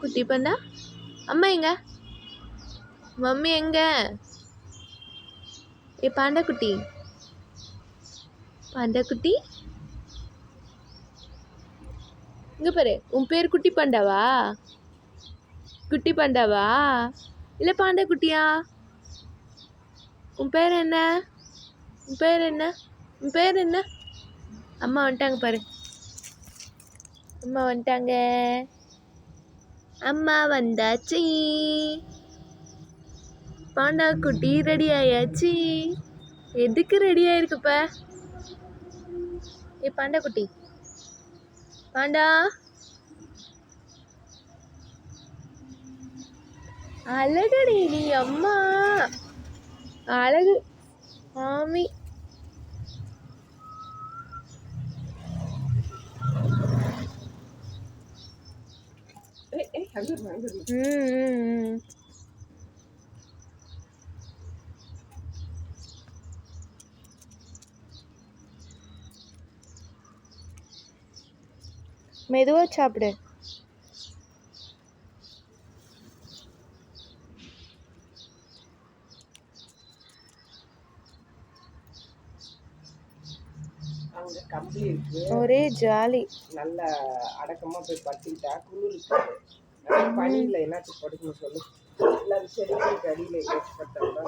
குட்டி பண்டா அம்மா எங்க? மம்மி எங்க? ஏ பாண்டா குட்டி, பாண்டா குட்டி இங்க பாரு. உன் பேர் குட்டி பாண்டாவா? குட்டி பாண்டாவா இல்ல பாண்டா குட்டியா? உன் பேர் என்ன? உன் பேர் என்ன? உன் பேர் என்ன? அம்மா வந்துட்டாங்க பாரு. அம்மா வந்துட்டாங்க. அம்மா வந்தாச்சு. பாண்டா குட்டி ரெடி ஆயாச்சு. எதுக்கு ரெடி ஆயிருக்குப்ப? ஏ பாண்டா குட்டி, பாண்டா அழகடி நீ. அம்மா அழகு மாமி. மெதுவா சாப்பிடு. அங்க கம்பளி இருக்கு, ஒரே ஜாலி. நல்லா அடக்கமா போய் படுத்துக்கிட்டா குளிருக்கு. பனியில எல்லாத்துக்கும் படுக்கணும் சொல்லு. எல்லாரும் செடிகளுக்கு அடியில எங்கேயாச்சும் பட்டோம்னா